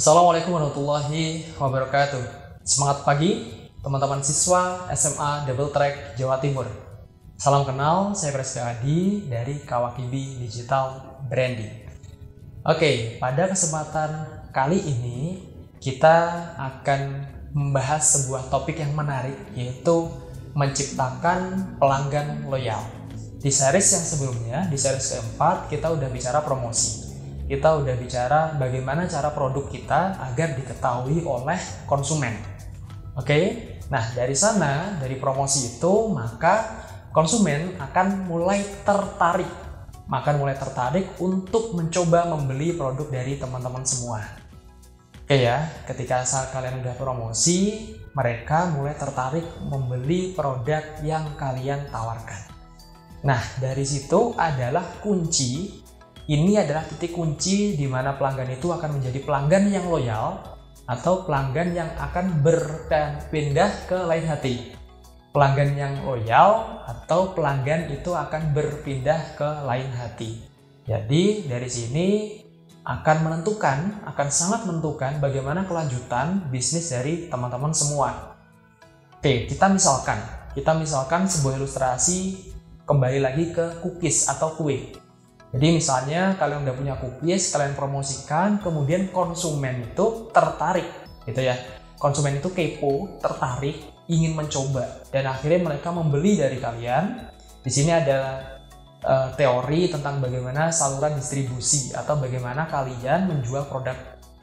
Assalamualaikum warahmatullahi wabarakatuh. Semangat pagi teman-teman siswa SMA Double Track Jawa Timur. Salam kenal, saya Prasetyo Adi dari Kawakibi Digital Branding. Oke, pada kesempatan kali ini kita akan membahas sebuah topik yang menarik, yaitu menciptakan pelanggan loyal. Di series yang sebelumnya, di series keempat, kita udah bicara promosi. Kita udah bicara bagaimana cara produk kita agar diketahui oleh konsumen. Oke, nah dari sana, dari promosi itu, maka konsumen akan mulai tertarik untuk mencoba membeli produk dari teman-teman semua. Oke ya, ketika saat kalian udah promosi, mereka mulai tertarik membeli produk yang kalian tawarkan. Nah, dari situ adalah kunci. Ini adalah titik kunci di mana pelanggan itu akan menjadi pelanggan yang loyal atau pelanggan yang akan berpindah ke lain hati. Pelanggan yang loyal atau pelanggan itu akan berpindah ke lain hati. Jadi dari sini akan sangat menentukan bagaimana kelanjutan bisnis dari teman-teman semua. Oke, kita misalkan sebuah ilustrasi kembali lagi ke cookies atau kue. Jadi misalnya kalian udah punya cookies, kalian promosikan, kemudian konsumen itu tertarik, gitu ya. Konsumen itu kepo, tertarik, ingin mencoba, dan akhirnya mereka membeli dari kalian. Di sini ada teori tentang bagaimana saluran distribusi atau bagaimana kalian menjual produk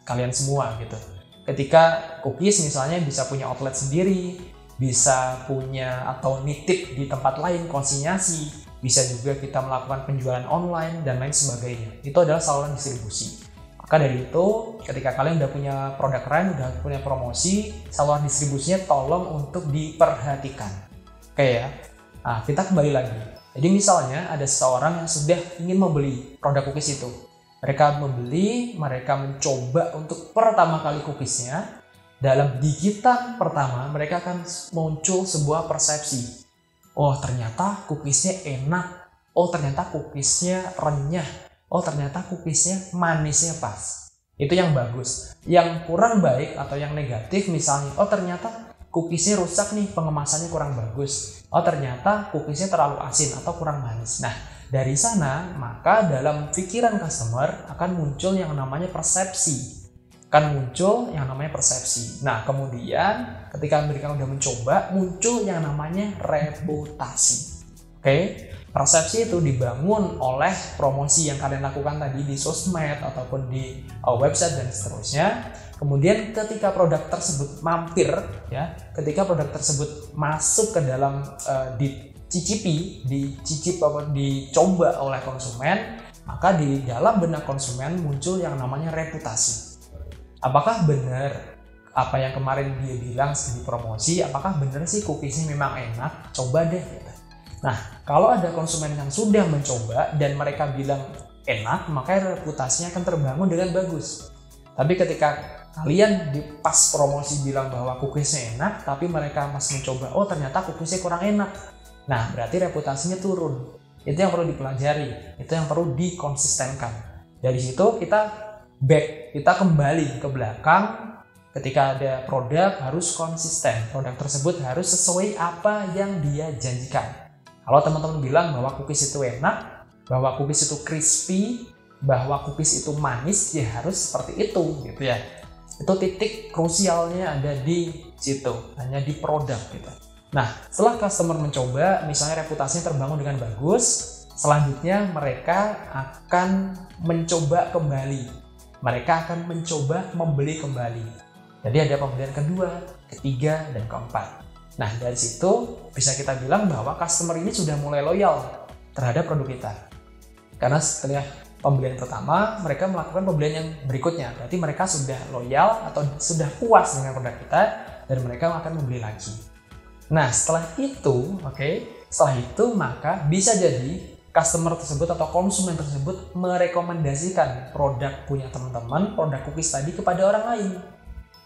kalian semua, gitu. Ketika cookies misalnya bisa punya outlet sendiri, bisa punya atau nitip di tempat lain, konsinyasi, bisa juga kita melakukan penjualan online dan lain sebagainya. Itu adalah saluran distribusi. Maka dari itu, ketika kalian udah punya produk keren, udah punya promosi, saluran distribusinya tolong untuk diperhatikan. Oke ya. Nah, kita kembali lagi. Jadi misalnya ada seseorang yang sudah ingin membeli produk cookies itu. Mereka mencoba untuk pertama kali cookiesnya. Dalam gigitan pertama, mereka akan muncul sebuah persepsi. Oh, ternyata cookiesnya enak. Oh, ternyata cookiesnya renyah. Oh, ternyata cookiesnya manisnya pas. Itu yang bagus. Yang kurang baik atau yang negatif misalnya, oh ternyata cookiesnya rusak nih, pengemasannya kurang bagus. Oh, ternyata cookiesnya terlalu asin atau kurang manis. Nah, dari sana, maka dalam pikiran customer akan muncul yang namanya persepsi. Nah, kemudian ketika mereka udah mencoba, muncul yang namanya reputasi. Oke, persepsi itu dibangun oleh promosi yang kalian lakukan tadi di sosmed ataupun di website dan seterusnya. Kemudian ketika produk tersebut ketika produk tersebut masuk ke dalam dicoba oleh konsumen, maka di dalam benak konsumen muncul yang namanya reputasi. Apakah benar apa yang kemarin dia bilang di promosi? Apakah benar sih cookiesnya memang enak? Coba deh. Nah, kalau ada konsumen yang sudah mencoba dan mereka bilang enak, maka reputasinya akan terbangun dengan bagus. Tapi ketika kalian di pas promosi bilang bahwa cookiesnya enak, tapi mereka masih mencoba, oh ternyata cookiesnya kurang enak. Nah, berarti reputasinya turun. Itu yang perlu dipelajari, itu yang perlu dikonsistenkan. Dari situ kita kembali ke belakang. Ketika ada produk harus konsisten, produk tersebut harus sesuai apa yang dia janjikan. Kalau teman-teman bilang bahwa cookies itu enak, bahwa cookies itu crispy, bahwa cookies itu manis, ya harus seperti itu, gitu ya. Itu titik krusialnya ada di situ, hanya di produk, gitu. Nah, setelah customer mencoba, misalnya reputasinya terbangun dengan bagus, selanjutnya mereka akan mencoba kembali. Mereka akan mencoba membeli kembali. Jadi ada pembelian kedua, ketiga, dan keempat. Nah, dari situ bisa kita bilang bahwa customer ini sudah mulai loyal terhadap produk kita. Karena setelah pembelian pertama, mereka melakukan pembelian yang berikutnya. Berarti mereka sudah loyal atau sudah puas dengan produk kita dan mereka akan membeli lagi. Nah, setelah itu maka bisa jadi customer tersebut atau konsumen tersebut merekomendasikan produk punya teman-teman, produk cookies tadi kepada orang lain.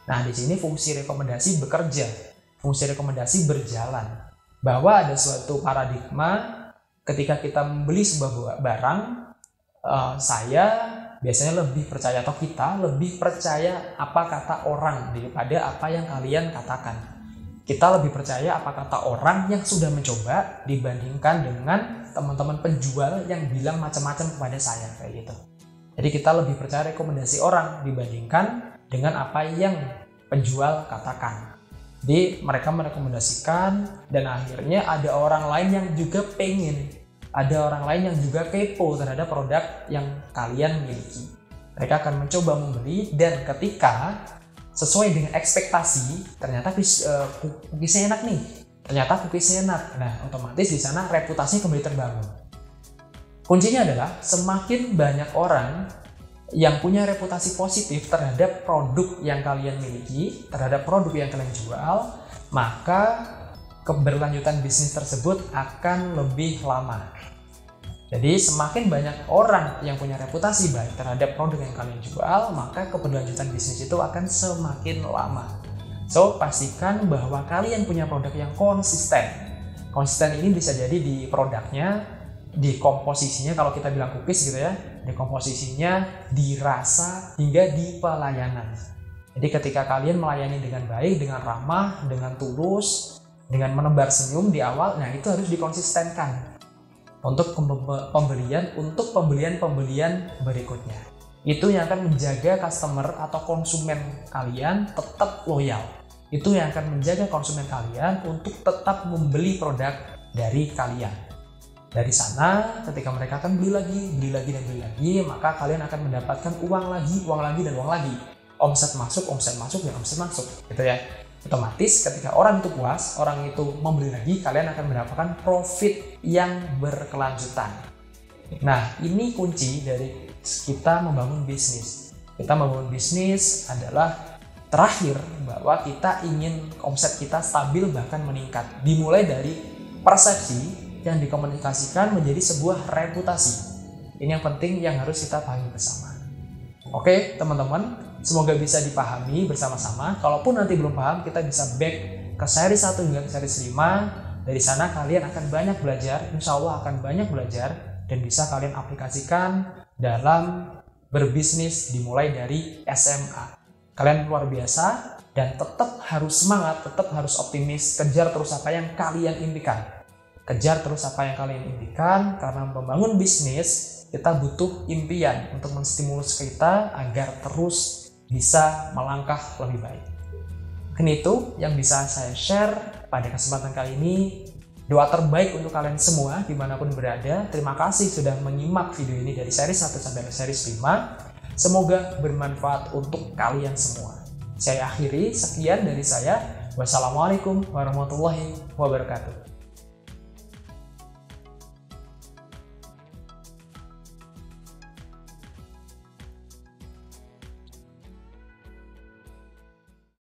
Nah, di sini fungsi rekomendasi bekerja, fungsi rekomendasi berjalan. Bahwa ada suatu paradigma ketika kita membeli sebuah barang, saya biasanya lebih percaya, atau kita lebih percaya apa kata orang daripada apa yang kalian katakan. Kita lebih percaya apa kata orang yang sudah mencoba dibandingkan dengan teman-teman penjual yang bilang macam-macam kepada saya kayak gitu. Jadi kita lebih percaya rekomendasi orang dibandingkan dengan apa yang penjual katakan. Jadi mereka merekomendasikan dan akhirnya ada orang lain yang juga pengen, ada orang lain yang juga kepo terhadap produk yang kalian miliki. Mereka akan mencoba membeli, dan ketika sesuai dengan ekspektasi, ternyata cookiesnya enak nih, ternyata cookiesnya enak. Nah, otomatis di sana reputasinya kembali terbangun. Kuncinya adalah semakin banyak orang yang punya reputasi positif terhadap produk yang kalian miliki, terhadap produk yang kalian jual, maka keberlanjutan bisnis tersebut akan lebih lama. Jadi semakin banyak orang yang punya reputasi baik terhadap produk yang kalian jual, maka keberlanjutan bisnis itu akan semakin lama. So, pastikan bahwa kalian punya produk yang konsisten. Konsisten ini bisa jadi di produknya, di komposisinya, kalau kita bilang cookies gitu ya, di komposisinya, di rasa, hingga di pelayanan. Jadi ketika kalian melayani dengan baik, dengan ramah, dengan tulus, dengan menebar senyum di awal, nah itu harus dikonsistenkan untuk pembelian berikutnya. Itu yang akan menjaga customer atau konsumen kalian tetap loyal. Itu yang akan menjaga konsumen kalian untuk tetap membeli produk dari kalian. Dari sana, ketika mereka akan beli lagi, maka kalian akan mendapatkan uang lagi, dan uang lagi. Omset masuk, dan omset masuk, gitu ya. Otomatis ketika orang itu puas, orang itu membeli lagi, kalian akan mendapatkan profit yang berkelanjutan. Nah, ini kunci dari kita membangun bisnis. Kita membangun bisnis adalah terakhir bahwa kita ingin omset kita stabil bahkan meningkat. Dimulai dari persepsi yang dikomunikasikan menjadi sebuah reputasi. Ini yang penting yang harus kita pahami bersama. Oke, teman-teman. Semoga bisa dipahami bersama-sama. Kalaupun nanti belum paham, kita bisa back ke seri 1 hingga ke seri 5. Dari sana kalian akan banyak belajar, insya Allah akan banyak belajar, dan bisa kalian aplikasikan dalam berbisnis dimulai dari SMA. Kalian luar biasa, dan tetap harus semangat, tetap harus optimis, kejar terus apa yang kalian impikan. Kejar terus apa yang kalian impikan, karena membangun bisnis, kita butuh impian untuk menstimulus kita agar terus bisa melangkah lebih baik. Mungkin itu yang bisa saya share pada kesempatan kali ini. Doa terbaik untuk kalian semua dimanapun berada. Terima kasih sudah menyimak video ini dari seri 1 sampai seri 5. Semoga bermanfaat untuk kalian semua. Saya akhiri, sekian dari saya. Wassalamualaikum warahmatullahi wabarakatuh.